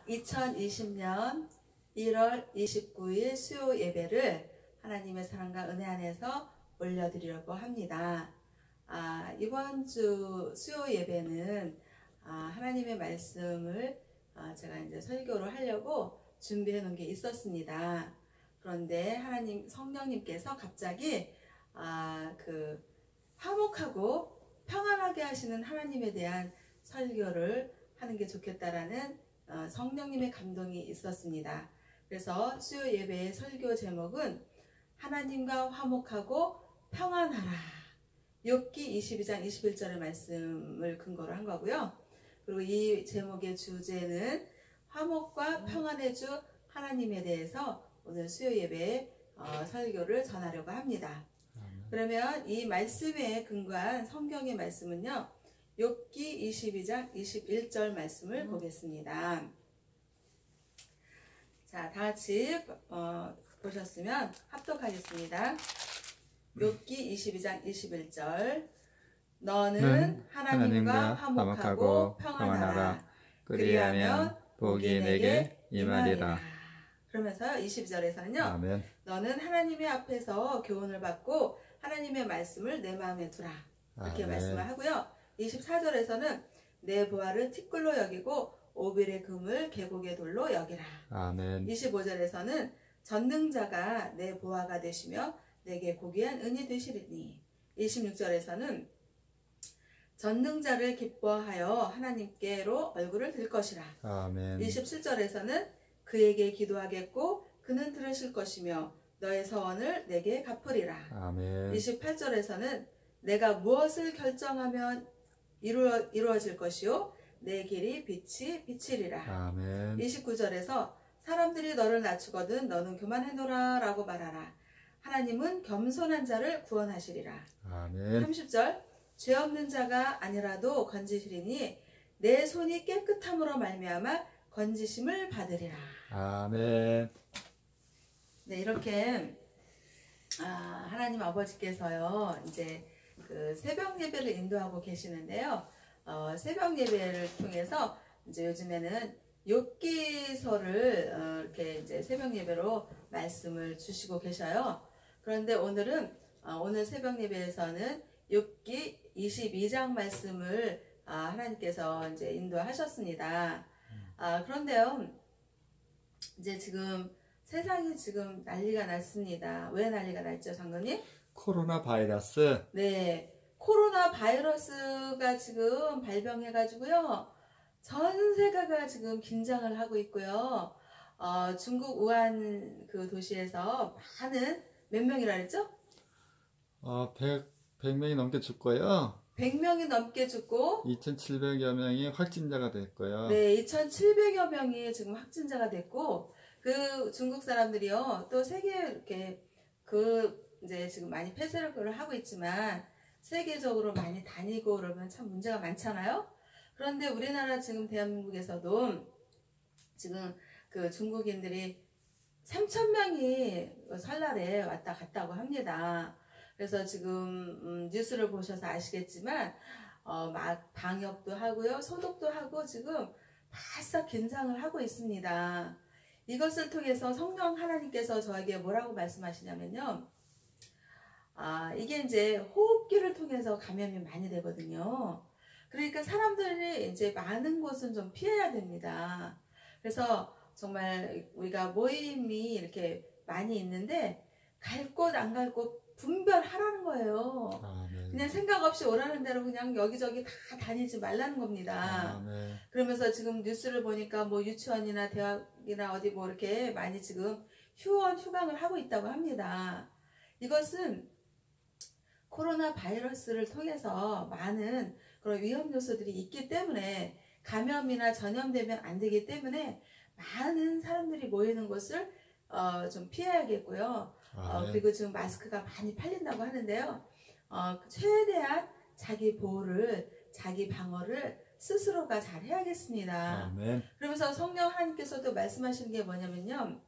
2020년 1월 29일 수요 예배를 하나님의 사랑과 은혜 안에서 올려드리려고 합니다. 이번 주 수요 예배는 하나님의 말씀을 제가 이제 설교를 하려고 준비해 놓은 게 있었습니다. 그런데 하나님 성령님께서 갑자기 화목하고 평안하게 하시는 하나님에 대한 설교를 하는 게 좋겠다라는 성령님의 감동이 있었습니다. 그래서 수요 예배의 설교 제목은 하나님과 화목하고 평안하라, 욥기 22장 21절의 말씀을 근거로 한 거고요. 그리고 이 제목의 주제는 화목과 평안의 주 하나님에 대해서 오늘 수요 예배의 설교를 전하려고 합니다. 그러면 이 말씀에 근거한 성경의 말씀은요, 욥기 22장 21절 말씀을 보겠습니다. 자, 다 같이 보셨으면 합독하겠습니다. 욥기 22장 21절. 너는 하나님과 화목하고 평안하라. 그리하면 복이 내게 임하리라. 그러면서 22절에서는요. 아멘. 너는 하나님의 앞에서 교훈을 받고 하나님의 말씀을 내 마음에 두라. 이렇게 아멘. 말씀을 하고요. 24절에서는 내 보화를 티끌로 여기고 오빌의 금을 계곡의 돌로 여기라. 아멘. 25절에서는 전능자가 내 보화가 되시며 내게 고귀한 은이 되시리니. 26절에서는 전능자를 기뻐하여 하나님께로 얼굴을 들 것이라. 아멘. 27절에서는 그에게 기도하겠고 그는 들으실 것이며 너의 서원을 내게 갚으리라. 아멘. 28절에서는 내가 무엇을 결정하면 이루어질 것이요 내 길이 빛이 비치리라. 아멘. 29절에서 사람들이 너를 낮추거든 너는 교만해노라 라고 말하라. 하나님은 겸손한 자를 구원하시리라. 아멘. 30절 죄 없는 자가 아니라도 건지시리니 내 손이 깨끗함으로 말미암아 건지심을 받으리라. 아멘. 네, 이렇게 하나님 아버지께서요 이제 그 새벽 예배를 인도하고 계시는데요. 새벽 예배를 통해서 이제 요즘에는 욥기서를 이렇게 이제 새벽 예배로 말씀을 주시고 계셔요. 그런데 오늘 새벽 예배에서는 욥기 22장 말씀을 하나님께서 이제 인도하셨습니다. 그런데요, 이제 지금 세상이 지금 난리가 났습니다. 왜 난리가 났죠, 장로님? 코로나 바이러스. 네, 코로나 바이러스가 지금 발병해가지고요, 전 세계가 지금 긴장을 하고 있고요. 중국 우한 그 도시에서 많은 몇 명이라 그랬죠? 100명이 넘게 죽고요. 100명이 넘게 죽고 2,700여 명이 확진자가 됐고요. 네, 2,700여 명이 지금 확진자가 됐고 그 중국 사람들이요 또 세계 이렇게 이제 지금 많이 폐쇄를 하고 있지만 세계적으로 많이 다니고 그러면 참 문제가 많잖아요. 그런데 우리나라 지금 대한민국에서도 지금 그 중국인들이 3,000명이 설날에 왔다 갔다고 합니다. 그래서 지금 뉴스를 보셔서 아시겠지만 막 방역도 하고요, 소독도 하고 지금 바싹 긴장을 하고 있습니다. 이것을 통해서 성령 하나님께서 저에게 뭐라고 말씀하시냐면요, 이게 이제 호흡기를 통해서 감염이 많이 되거든요. 그러니까 사람들이 이제 많은 곳은 좀 피해야 됩니다. 그래서 정말 우리가 모임이 이렇게 많이 있는데 갈 곳 안 갈 곳 분별하라는 거예요. 아멘. 그냥 생각 없이 오라는 대로 그냥 여기저기 다 다니지 말라는 겁니다. 아멘. 그러면서 지금 뉴스를 보니까 뭐 유치원이나 대학이나 어디 뭐 이렇게 많이 지금 휴강을 하고 있다고 합니다. 이것은 코로나 바이러스를 통해서 많은 그런 위험 요소들이 있기 때문에 감염이나 전염되면 안 되기 때문에 많은 사람들이 모이는 곳을 좀 피해야겠고요. 그리고 지금 마스크가 많이 팔린다고 하는데요. 최대한 자기 보호를, 자기 방어를 스스로가 잘 해야겠습니다. 아멘. 그러면서 성령 하나님께서도 말씀하시는 게 뭐냐면요,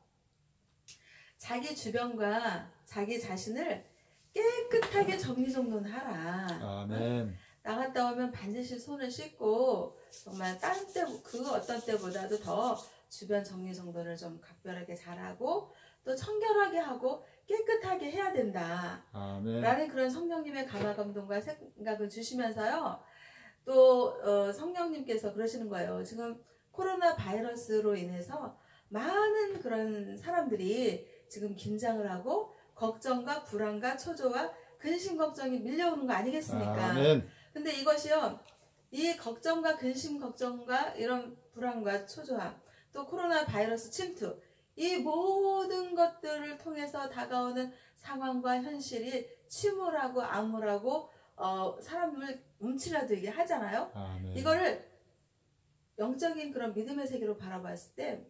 자기 주변과 자기 자신을 깨끗하게 정리정돈하라. 아멘. 나갔다 오면 반드시 손을 씻고 정말 다른 때 그 어떤 때보다도 더 주변 정리정돈을 좀 각별하게 잘하고 또 청결하게 하고 깨끗하게 해야 된다. 아멘. 라는 그런 성령님의 감화감동과 생각을 주시면서요. 또 성령님께서 그러시는 거예요. 지금 코로나 바이러스로 인해서 많은 그런 사람들이 지금 긴장을 하고 걱정과 불안과 초조와 근심 걱정이 밀려오는 거 아니겠습니까? 아멘. 근데 이것이요, 이 걱정과 근심 걱정과 이런 불안과 초조함, 또 코로나 바이러스 침투, 이 모든 것들을 통해서 다가오는 상황과 현실이 침울하고 암울하고 사람을 움츠러들게 하잖아요. 아멘. 이거를 영적인 그런 믿음의 세계로 바라봤을 때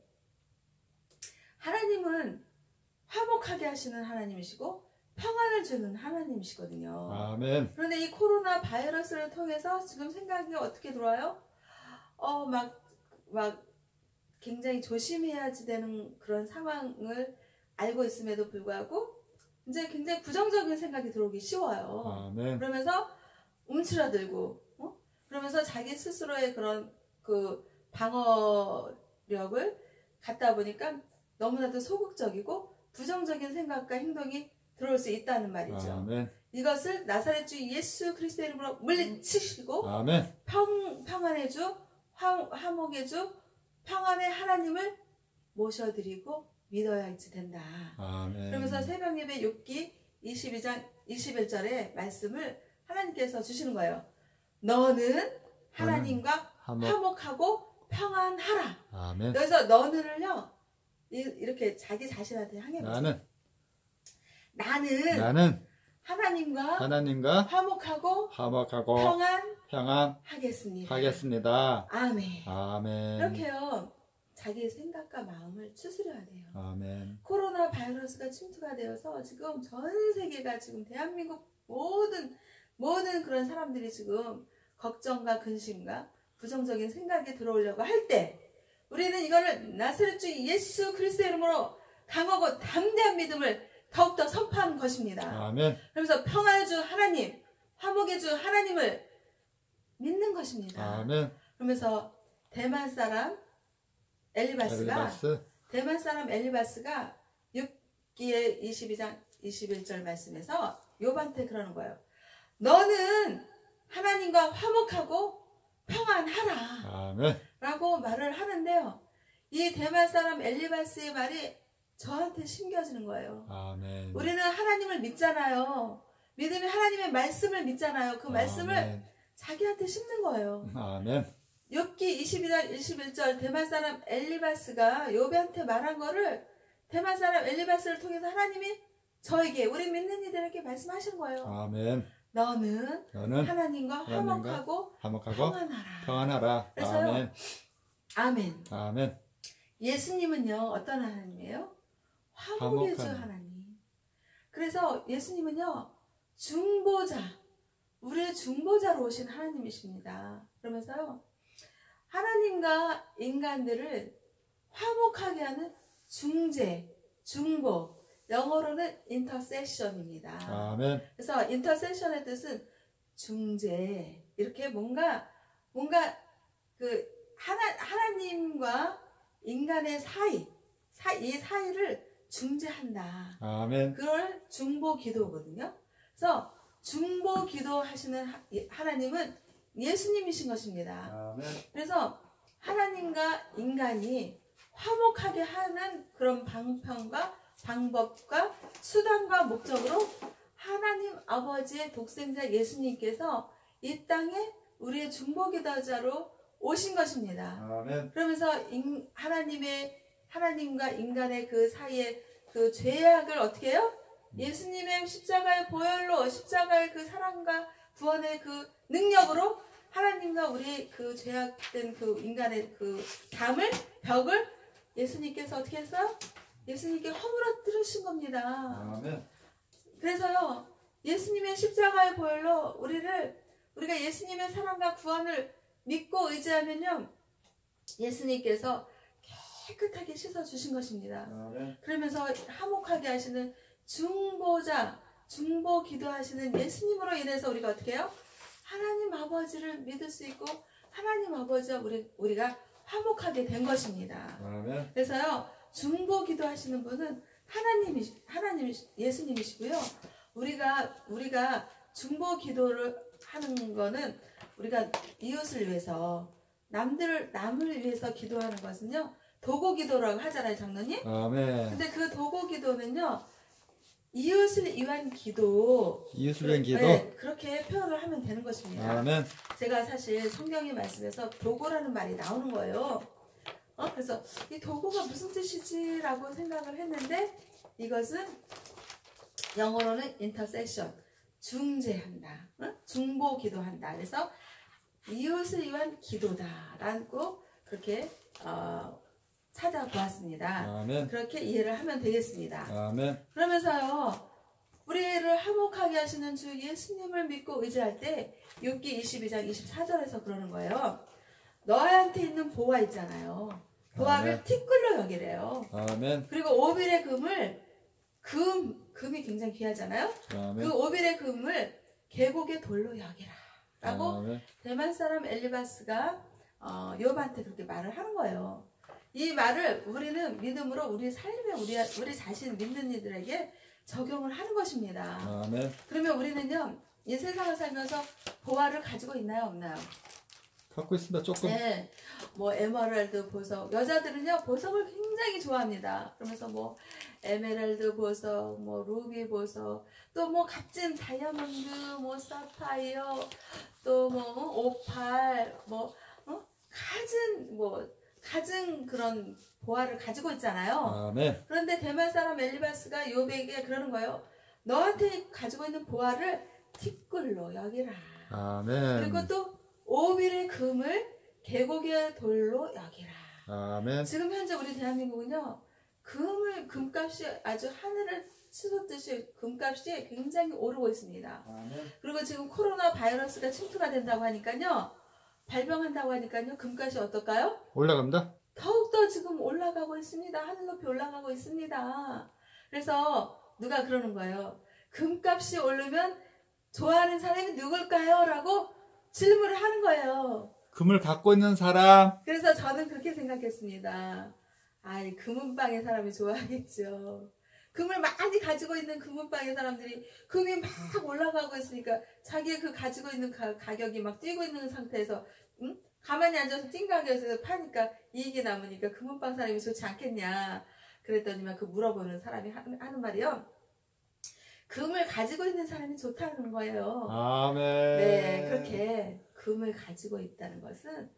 하나님은 화목하게 하시는 하나님이시고 평안을 주는 하나님이시거든요. 아멘. 그런데 이 코로나 바이러스를 통해서 지금 생각이 어떻게 들어와요? 막 굉장히 조심해야지 되는 그런 상황을 알고 있음에도 불구하고 이제 굉장히 부정적인 생각이 들어오기 쉬워요. 아멘. 그러면서 움츠러들고, 그러면서 자기 스스로의 그런 그 방어력을 갖다 보니까 너무나도 소극적이고 부정적인 생각과 행동이 들어올 수 있다는 말이죠. 아멘. 이것을 나사렛 주 예수 그리스도의 이름으로 물리치시고 아멘. 평안의 주, 화목의 주, 평안의 하나님을 모셔드리고 믿어야지 된다. 아멘. 그러면서 새벽 예배 욥기 22장 21절의 말씀을 하나님께서 주시는 거예요. 너는 하나님과 화목하고 평안하라. 아멘. 여기서 너는을요, 이렇게 자기 자신한테 향해 보세요. 나는 하나님과 화목하고 평안하겠습니다. 아멘. 아멘. 이렇게요, 자기의 생각과 마음을 추스려야 돼요. 아멘. 코로나 바이러스가 침투가 되어서 지금 전 세계가 지금 대한민국 모든 그런 사람들이 지금 걱정과 근심과 부정적인 생각이 들어오려고 할 때 우리는 이거를 나사렛 주 예수 그리스도의 이름으로 강하고 담대한 믿음을 더욱더 선포하는 것입니다. 아멘. 그러면서 평화의 주 하나님, 화목의 주 하나님을 믿는 것입니다. 아멘. 그러면서 대만 사람 엘리바스가 6기의 22장 21절 말씀에서 욥한테 그러는 거예요. 너는 하나님과 화목하고 평안하라. 아멘. 라고 말을 하는데요. 이 대만 사람 엘리바스의 말이 저한테 심겨지는 거예요. 아멘. 우리는 하나님을 믿잖아요. 믿음이 하나님의 말씀을 믿잖아요. 그 말씀을 아멘. 자기한테 심는 거예요. 아멘. 욥기 22장 21절 대만 사람 엘리바스가 욥한테 말한 거를 대만 사람 엘리바스를 통해서 하나님이 저에게 우리 믿는 이들에게 말씀하시는 거예요. 아멘. 너는 하나님과 화목하고 평안하라. 그래서요, 아멘. 아멘. 예수님은요, 어떤 하나님이에요? 화목의 주 하나님. 그래서 예수님은요, 우리의 중보자로 오신 하나님이십니다. 그러면서요, 하나님과 인간들을 화목하게 하는 중보, 영어로는 intercession입니다. 아멘. 그래서 intercession의 뜻은 중재, 이렇게 뭔가 그 하나님과 인간의 이 사이를 중재한다. 아멘. 그걸 중보 기도거든요. 그래서 중보 기도하시는 하나님은 예수님이신 것입니다. 아멘. 그래서 하나님과 인간이 화목하게 하는 그런 방법과 수단과 목적으로 하나님 아버지의 독생자 예수님께서 이 땅에 우리의 중보기도자로 오신 것입니다. 아멘. 그러면서 하나님과 인간의 그 사이에 그 죄악을 어떻게 해요? 예수님의 십자가의 보혈로, 십자가의 그 사랑과 구원의 그 능력으로 하나님과 우리 그 죄악된 그 인간의 그 벽을 예수님께서 어떻게 했어요? 예수님께 허물어뜨리신 겁니다. 아멘. 그래서요, 예수님의 십자가의 보혈로 우리가 예수님의 사랑과 구원을 믿고 의지하면요, 예수님께서 깨끗하게 씻어주신 것입니다. 아멘. 그러면서 화목하게 하시는 중보 기도하시는 예수님으로 인해서 우리가 어떻게 해요? 하나님 아버지를 믿을 수 있고 하나님 아버지와 우리가 화목하게 된 것입니다. 아멘. 그래서요, 중보 기도하시는 분은 하나님 예수님이시고요. 우리가 중보 기도를 하는 거는 우리가 이웃을 위해서 남을 위해서 기도하는 것은요, 도고 기도라고 하잖아요, 장로님. 아멘. 근데 그 도고 기도는요, 이웃을 위한 기도. 네, 그렇게 표현을 하면 되는 것입니다. 아멘. 제가 사실 성경의 말씀에서 도고라는 말이 나오는 거예요. 그래서 이 도고가 무슨 뜻이지라고 생각을 했는데, 이것은 영어로는 intercession, 중재한다, 중보 기도한다. 그래서 이웃을 위한 기도다라고 그렇게 찾아보았습니다. 아멘. 그렇게 이해를 하면 되겠습니다. 아멘. 그러면서요, 우리를 화목하게 하시는 주 예수님을 믿고 의지할 때 욥기 22장 24절에서 그러는 거예요. 너한테 있는 보화 있잖아요. 보화를 아멘. 티끌로 여기래요. 아멘. 그리고 오빌의 금이 굉장히 귀하잖아요. 아멘. 그 오빌의 금을 계곡의 돌로 여기라 라고 아멘. 대만 사람 엘리바스가 욥한테 그렇게 말을 하는 거예요. 이 말을 우리는 믿음으로 우리 삶에 우리 자신 믿는 이들에게 적용을 하는 것입니다. 아멘. 그러면 우리는요, 이 세상을 살면서 보화를 가지고 있나요, 없나요? 갖고 있습니다. 조금. 네, 뭐 에메랄드 보석, 여자들은요 보석을 굉장히 좋아합니다. 그러면서 뭐 에메랄드 보석, 뭐 루비 보석, 또 뭐 값진 다이아몬드, 뭐 사파이어, 또 뭐 오팔, 뭐 갖은 그런 보화를 가지고 있잖아요. 아멘. 그런데 대만 사람 엘리바스가 욥에게 그러는 거예요. 너한테 가지고 있는 보화를 티끌로 여기라. 아멘. 그리고 또 오빌의 금을 계곡의 돌로 여기라. 아멘. 지금 현재 우리 대한민국은요, 금값이 아주 하늘을 치솟듯이 금값이 굉장히 오르고 있습니다. 아멘. 그리고 지금 코로나 바이러스가 침투가 된다고 하니까요, 발병한다고 하니까요, 금값이 어떨까요? 올라갑니다. 더욱더 지금 올라가고 있습니다. 하늘 높이 올라가고 있습니다. 그래서 누가 그러는 거예요. 금값이 오르면 좋아하는 사람이 누굴까요? 라고 질문을 하는 거예요. 금을 갖고 있는 사람. 그래서 저는 그렇게 생각했습니다. 아이, 금은방의 사람이 좋아하겠죠. 금을 많이 가지고 있는 금은방의 사람들이 금이 막 올라가고 있으니까 자기의 그 가지고 있는 가격이 막 뛰고 있는 상태에서 가만히 앉아서 뛴 가격에서 파니까 이익이 남으니까 금은방 사람이 좋지 않겠냐. 그랬더니만 그 물어보는 사람이 하는 말이요. 금을 가지고 있는 사람이 좋다는 거예요. 아멘. 네, 그렇게 금을 가지고 있다는 것은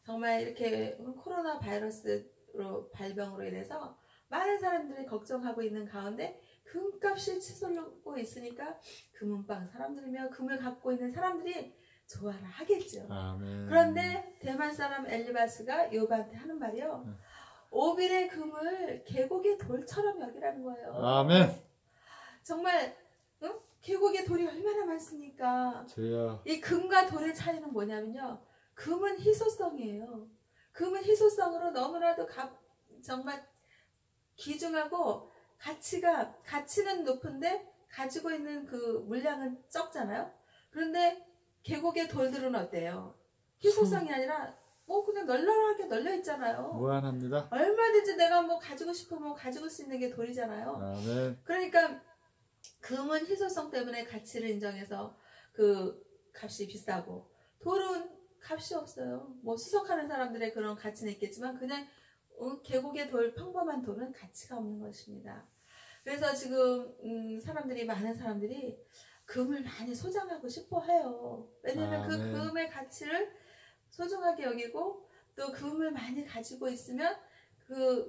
정말 이렇게 코로나 바이러스로 발병으로 인해서 많은 사람들이 걱정하고 있는 가운데 금값이 치솟고 있으니까 금은방 사람들이며 금을 갖고 있는 사람들이 좋아라 하겠죠. 아멘. 그런데 대만 사람 엘리바스가 욥한테 하는 말이요. 오빌의 금을 계곡의 돌처럼 여기라는 거예요. 아멘. 정말 계곡의 돌이 얼마나 많습니까? 주여. 이 금과 돌의 차이는 뭐냐면요. 금은 희소성이에요. 금은 희소성으로 너무나도 정말 귀중하고 가치는 높은데 가지고 있는 그 물량은 적잖아요. 그런데 계곡의 돌들은 어때요? 희소성이 아니라 그냥 널널하게 널려 있잖아요. 무한합니다. 얼마든지 내가 뭐 가지고 싶으면 가지고 수 있는 게 돌이잖아요. 아멘. 그러니까 금은 희소성 때문에 가치를 인정해서 그 값이 비싸고 돌은 값이 없어요. 뭐 수석하는 사람들의 그런 가치는 있겠지만 그냥 계곡의 돌, 평범한 돌은 가치가 없는 것입니다. 그래서 지금 많은 사람들이 금을 많이 소장하고 싶어 해요. 왜냐하면 그 금의 가치를 소중하게 여기고 또 금을 많이 가지고 있으면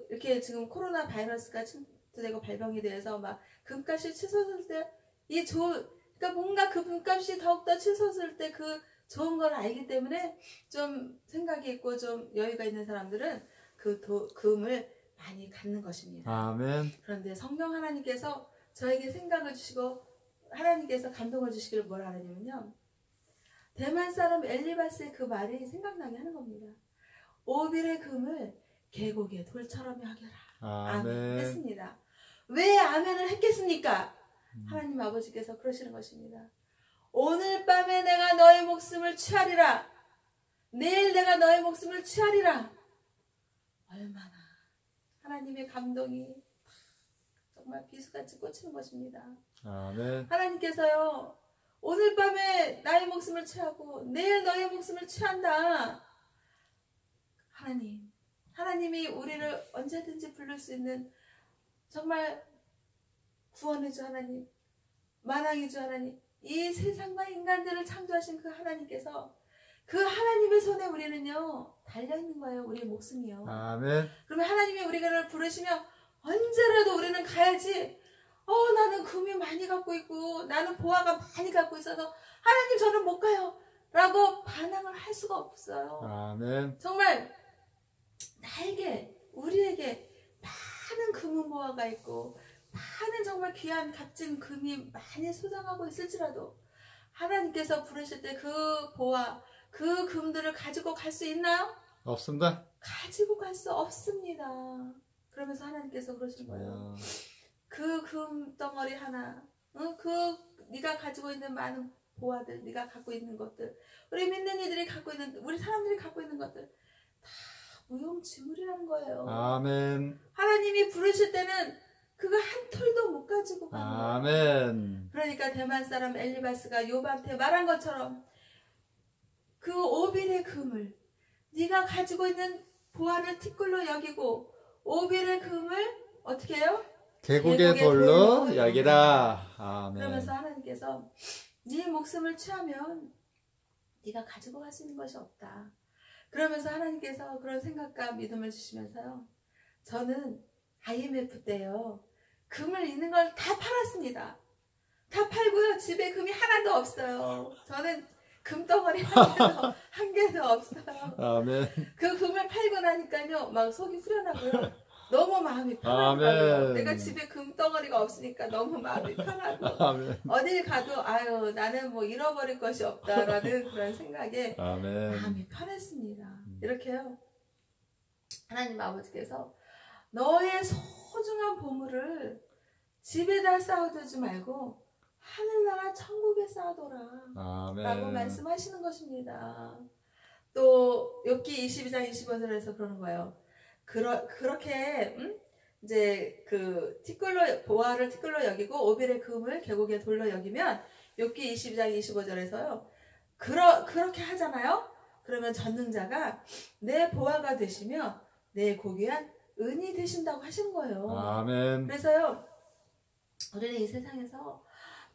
이렇게 지금 코로나 바이러스가 침투되고 발병이 돼서 막 금값이 치솟을 때 그러니까 뭔가 그 금값이 더욱더 치솟을 때 그 좋은 걸 알기 때문에 좀 생각이 있고 좀 여유가 있는 사람들은 금을 많이 갖는 것입니다. 아멘. 그런데 성령 하나님께서 저에게 생각을 주시고 하나님께서 감동을 주시기를 뭐라 하냐면요. 대만 사람 엘리바스의 그 말이 생각나게 하는 겁니다. 오빌의 금을 계곡의 돌처럼 여겨라. 아멘. 했습니다. 왜 아멘을 했겠습니까? 하나님 아버지께서 그러시는 것입니다. 오늘 밤에 내가 너의 목숨을 취하리라. 내일 내가 너의 목숨을 취하리라. 얼마나 하나님의 감동이 정말 비수같이 꽂히는 것입니다. 아멘. 하나님께서요, 오늘 밤에 나의 목숨을 취하고 내일 너의 목숨을 취한다. 하나님이 우리를 언제든지 부를 수 있는 정말 구원의 주 하나님, 만왕의 주 하나님, 이 세상과 인간들을 창조하신 그 하나님께서 그 하나님의 손에 우리는요 달려있는 거예요. 우리의 목숨이요. 아멘. 그러면 하나님이 우리를 부르시면 언제라도 우리는 가야지. 나는 금이 많이 갖고 있고 나는 보화가 많이 갖고 있어서 하나님 저는 못 가요 라고 반항을 할 수가 없어요. 아멘. 정말 우리에게 많은 금은 보화가 있고 많은 정말 귀한 값진 금이 많이 소장하고 있을지라도 하나님께서 부르실 때 그 보화, 그 금들을 가지고 갈 수 있나요? 없습니다. 가지고 갈 수 없습니다. 그러면서 하나님께서 그러신 거예요. 그 금덩어리 하나, 네가 가지고 있는 많은 보화들, 네가 갖고 있는 것들, 우리 믿는 이들이 갖고 있는, 우리 사람들이 갖고 있는 것들 다 무용지물이라는 거예요. 아멘. 하나님이 부르실 때는 그거 한 톨도 못 가지고 가는 거예요. 아멘. 그러니까 대만 사람 엘리바스가 욥한테 말한 것처럼 그 오빌의 금을 네가 가지고 있는 보화를 티끌로 여기고 오빌의 금을 어떻게 해요? 계곡의 돌로 여기라. 아멘. 그러면서 하나님께서 네 목숨을 취하면 네가 가지고 갈 수 있는 것이 없다. 그러면서 하나님께서 그런 생각과 믿음을 주시면서요. 저는 IMF 때요. 금을 있는 걸 다 팔았습니다. 다 팔고요. 집에 금이 하나도 없어요. 저는 금덩어리 한 개도 없어요. 아멘. 그 금을 팔고 나니까요. 막 속이 후련하고요. 너무 마음이 편하더라고요. 내가 집에 금덩어리가 없으니까 너무 마음이 편하고 아멘. 어딜 가도 아유 나는 뭐 잃어버릴 것이 없다라는 그런 생각에 아멘. 마음이 편했습니다. 이렇게요. 하나님 아버지께서 너의 소중한 보물을 집에다 쌓아두지 말고 하늘나라 천국에 쌓아둬라 아멘. 라고 말씀하시는 것입니다. 또 욥기 22장 25절에서 그러는 거예요. 그렇게 이제 그 보화를 티끌로 여기고 오빌의 금을 계곡에 돌로 여기면 욥기 22장 25절에서요. 그렇게 하잖아요. 그러면 전능자가 내 보화가 되시며 내 고귀한 은이 되신다고 하신 거예요. 아멘. 그래서요. 우리는 이 세상에서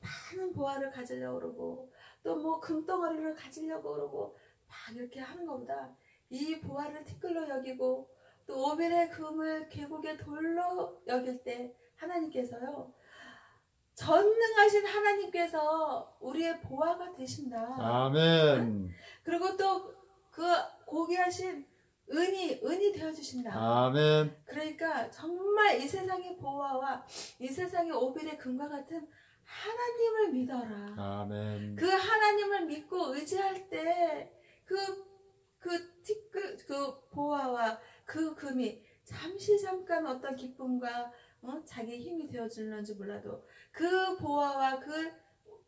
많은 보화를 가지려고 그러고 또 뭐 금덩어리를 가지려고 그러고 막 이렇게 하는 것보다 이 보화를 티끌로 여기고 또 오빌의 금을 계곡의 돌로 여길 때 하나님께서요. 전능하신 하나님께서 우리의 보화가 되신다. 아멘. 그리고 또 그 고귀하신 은이 되어주신다. 아멘. 그러니까 정말 이 세상의 보화와 이 세상의 오빌의 금과 같은 하나님을 믿어라. 아멘. 그 하나님을 믿고 의지할 때 그 보화와 그 금이 잠깐 어떤 기쁨과 자기 힘이 되어주는지 몰라도 그 보화와 그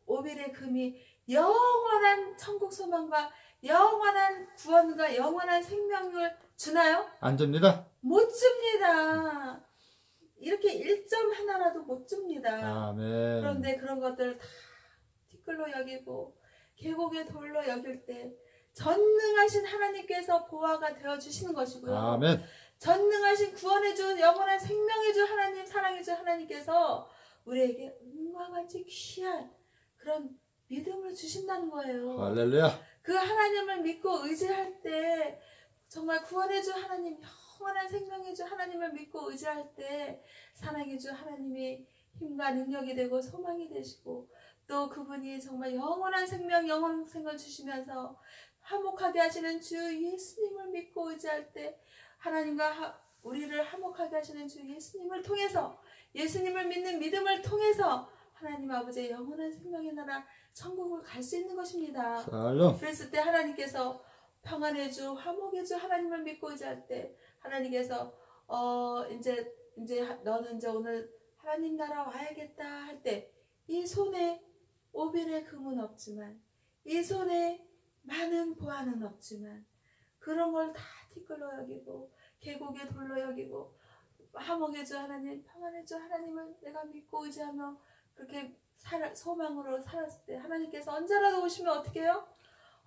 오빌의 금이 영원한 천국 소망과 영원한 구원과 영원한 생명을 주나요? 안 줍니다. 못 줍니다. 이렇게 1점 하나라도 못 줍니다. 아멘. 그런데 그런 것들을 다 티끌로 여기고 계곡의 돌로 여길 때 전능하신 하나님께서 보화가 되어주시는 것이고요. 아멘. 전능하신 구원의 주, 영원한 생명의 주 하나님, 사랑의 주 하나님께서 우리에게 은과 같이 귀한 그런 믿음을 주신다는 거예요. 할렐루야. 그 하나님을 믿고 의지할 때 정말 구원의 주 하나님, 영원한 생명의 주 하나님을 믿고 의지할 때 사랑의 주 하나님이 힘과 능력이 되고 소망이 되시고 또 그분이 정말 영원한 생명, 영원한 생을 주시면서 화목하게 하시는 주 예수님을 믿고 의지할 때 하나님과 우리를 화목하게 하시는 주 예수님을 통해서 예수님을 믿는 믿음을 통해서 하나님 아버지의 영원한 생명의 나라 천국을 갈 수 있는 것입니다. 살로. 그랬을 때 하나님께서 평안의 주, 화목의 주 하나님을 믿고 의지할 때 하나님께서 이제 너는 이제 오늘 하나님 나라 와야겠다 할 때 이 손에 오빌의 금은 없지만 이 손에 많은 보화는 없지만 그런 걸 다 티끌로 여기고 계곡의 돌로 여기고 화목의 주 하나님, 평안의 주 하나님을 내가 믿고 의지하며 그렇게 소망으로 살았을 때 하나님께서 언제라도 오시면 어떻게 해요?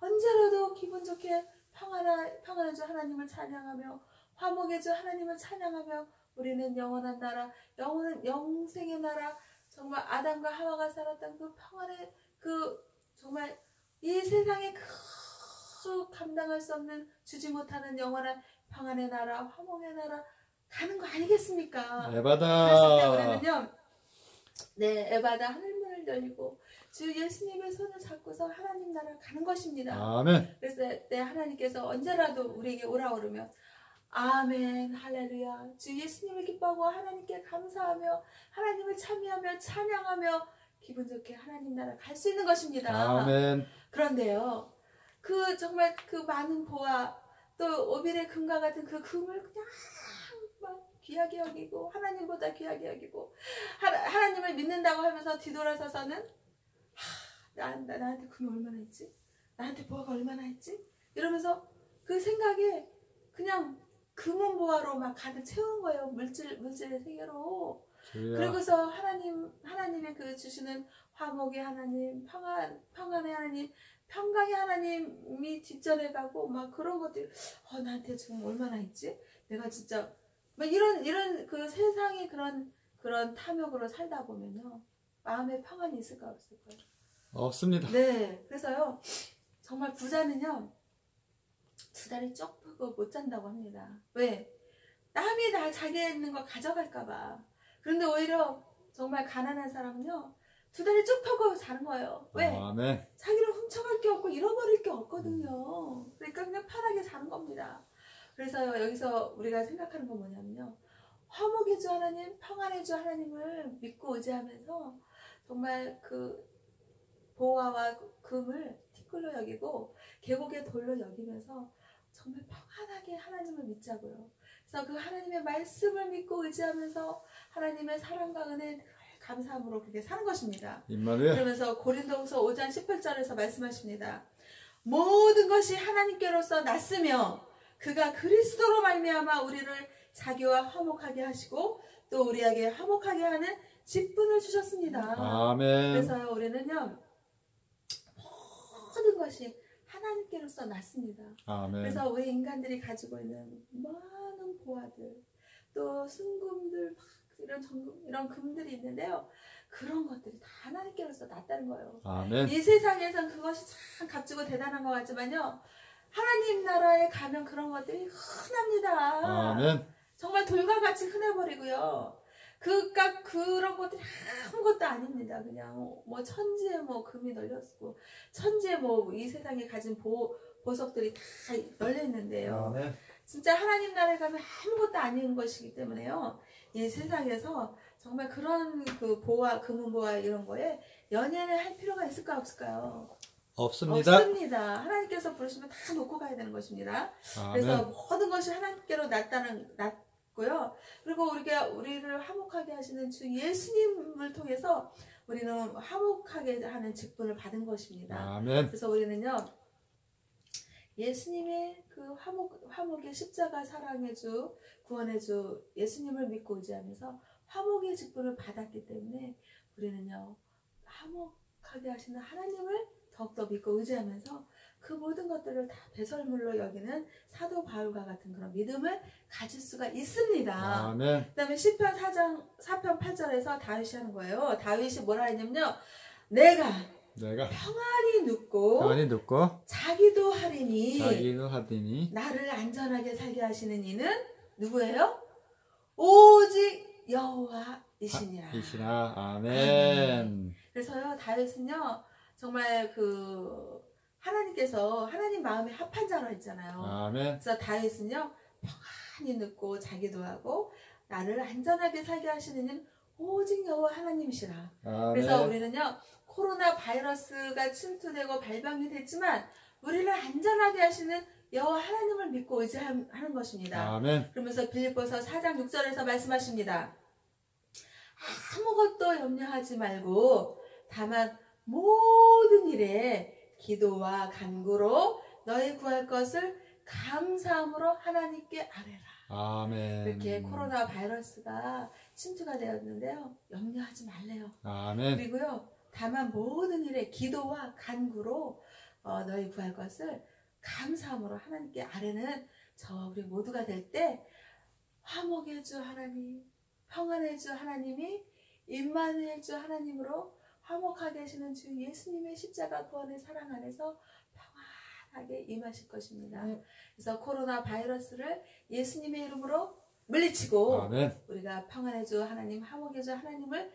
언제라도 기분 좋게 평안의 주 하나님을 찬양하며 화목의 주 하나님을 찬양하며 우리는 영원한 나라, 영생의 나라, 정말 아담과 하와가 살았던 그 평안의 그 정말 이 세상에 그 감당할 수 없는 주지 못하는 영원한 평안의 나라, 화목의 나라 가는 거 아니겠습니까? 에바다. 그랬을 때 우리는요, 네, 에바다 하늘문을 열리고 주 예수님의 손을 잡고서 하나님 나라 가는 것입니다. 아멘. 그래서 때 하나님께서 언제라도 우리에게 오라 그러면 아멘, 할렐루야. 주 예수님을 기뻐하고 하나님께 감사하며 하나님을 참여하며 찬양하며 기분 좋게 하나님 나라 갈 수 있는 것입니다. 아멘. 그런데요, 그 정말 그 많은 보화 또 오빌의 금과 같은 그 금을 그냥 막 귀하게 여기고 하나님보다 귀하게 여기고 하나님을 믿는다고 하면서 뒤돌아서서는 나한테 금이 얼마나 있지? 나한테 보화가 얼마나 있지? 이러면서 그 생각에 그냥 금은 보화로 막 가득 채운 거예요. 물질의 세계로. 그리고서 하나님의 그 주시는 화목의 하나님, 평안의 하나님, 평강의 하나님이 뒷전에 가고 막 그런 것들이 나한테 지금 얼마나 있지? 내가 진짜 막 이런 그 세상의 그런 탐욕으로 살다 보면요, 마음에 평안이 있을까 없을까요? 없습니다. 네, 그래서요 정말 부자는요 2달이 쭉 펴고 못 잔다고 합니다. 왜? 남이 다 자기 있는 거 가져갈까봐. 그런데 오히려 정말 가난한 사람은요 2달이 쭉 펴고 자는 거예요. 왜? 아멘. 자기를 훔쳐갈 게 없고 잃어버릴 게 없거든요. 그러니까 그냥 편하게 자는 겁니다. 그래서 여기서 우리가 생각하는 건 뭐냐면요, 화목의 주 하나님, 평안의 주 하나님을 믿고 의지하면서 정말 그 보화와 금을 티끌로 여기고 계곡의 돌로 여기면서 정말 평안하게 하나님을 믿자고요. 그래서 그 하나님의 말씀을 믿고 의지하면서 하나님의 사랑과 은혜 감사함으로 그렇게 사는 것입니다. 임마누엘. 그러면서 고린도후서 5장 18절에서 말씀하십니다. 모든 것이 하나님께로서 났으며 그가 그리스도로 말미암아 우리를 자기와 화목하게 하시고 또 우리에게 화목하게 하는 직분을 주셨습니다. 아멘. 그래서요 우리는요 모든 것이 하나님께로서 났습니다. 아멘. 그래서 우리 인간들이 가지고 있는 많은 보화들, 또 순금들, 이런 금들이 있는데요, 그런 것들이 다 하나님께로서 났다는 거예요. 아멘. 이 세상에선 그것이 참 값지고 대단한 것 같지만요, 하나님 나라에 가면 그런 것들이 흔합니다. 아멘. 정말 돌과 같이 흔해버리고요. 그런 것들이 아무것도 아닙니다. 그냥 뭐 천지에 뭐 금이 널렸고 천지에 뭐 이 세상에 가진 보석들이 다 널려 있는데요. 아멘. 진짜 하나님 나라에 가면 아무것도 아닌 것이기 때문에요. 이 세상에서 정말 그런 그 보화, 금은 보화 이런 거에 연연을 할 필요가 있을까 없을까요? 없습니다. 없습니다. 하나님께서 부르시면 다 놓고 가야 되는 것입니다. 그래서 아멘. 모든 것이 하나님께로 났고요. 그리고 우리를 화목하게 하시는 주 예수님을 통해서 우리는 화목하게 하는 직분을 받은 것입니다. 아멘. 그래서 우리는요, 예수님의 그 화목의 십자가 사랑의 주, 구원의 주 예수님을 믿고 의지하면서 화목의 직분을 받았기 때문에 우리는요, 화목하게 하시는 하나님을 더욱더 믿고 의지하면서 그 모든 것들을 다 배설물로 여기는 사도 바울과 같은 그런 믿음을 가질 수가 있습니다. 아멘. 그 다음에 시편 4편 8절에서 다윗이 하는 거예요. 다윗이 뭐라 했냐면요, 내가 평안히 눕고 자기도 하리니 나를 안전하게 살게 하시는 이는 누구예요? 오직 여호와이시니라. 아멘. 그래서요 다윗은요 정말 하나님께서 하나님 마음에 합한 자로 했잖아요. 아멘. 그래서 다윗은요 평안히 눕고 자기도 하고 나를 안전하게 살게 하시는 이는 오직 여호와 하나님이시라. 아멘. 그래서 우리는요 코로나 바이러스가 침투되고 발병이 됐지만 우리를 안전하게 하시는 여호와 하나님을 믿고 의지하는 것입니다. 아멘. 그러면서 빌립보서 4장 6절에서 말씀하십니다. 아무것도 염려하지 말고 다만 모든 일에 기도와 간구로 너희 구할 것을 감사함으로 하나님께 아뢰라. 아멘. 이렇게 코로나 바이러스가 침투가 되었는데요. 염려하지 말래요. 아멘. 그리고요. 다만 모든 일에 기도와 간구로 너희 구할 것을 감사함으로 하나님께 아뢰는 우리 모두가 될 때 화목의 주 하나님, 평안의 주 하나님이 임마누엘 주 하나님으로 화목하게 하시는 주 예수님의 십자가 구원의 사랑 안에서 평안하게 임하실 것입니다. 그래서 코로나 바이러스를 예수님의 이름으로 물리치고 아멘. 우리가 평안의 주 하나님, 화목의 주 하나님을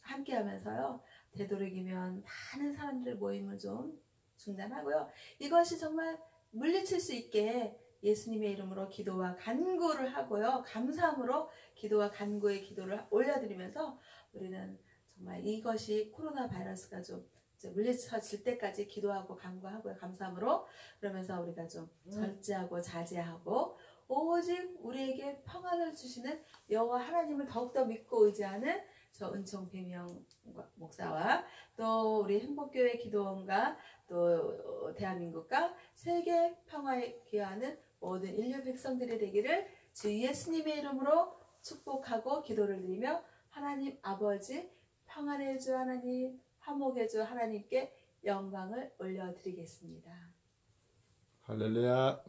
함께 하면서요. 되도록이면 많은 사람들 모임을 좀 중단하고요. 이것이 정말 물리칠 수 있게 예수님의 이름으로 기도와 간구를 하고요. 감사함으로 기도와 간구의 기도를 올려드리면서 우리는 정말 이것이 코로나 바이러스가 좀 이제 물리쳐질 때까지 기도하고 간구하고요. 감사함으로 그러면서 우리가 좀 절제하고 자제하고 오직 우리에게 평안을 주시는 여호와 하나님을 더욱더 믿고 의지하는 저 은총 배명 목사와 또 우리 행복교회 기도원과 또 대한민국과 세계 평화에 기여하는 모든 인류 백성들이 되기를 주 예수님의 이름으로 축복하고 기도를 드리며 하나님 아버지 평안의 주 하나님 화목의 주 하나님께 영광을 올려드리겠습니다. 할렐루야.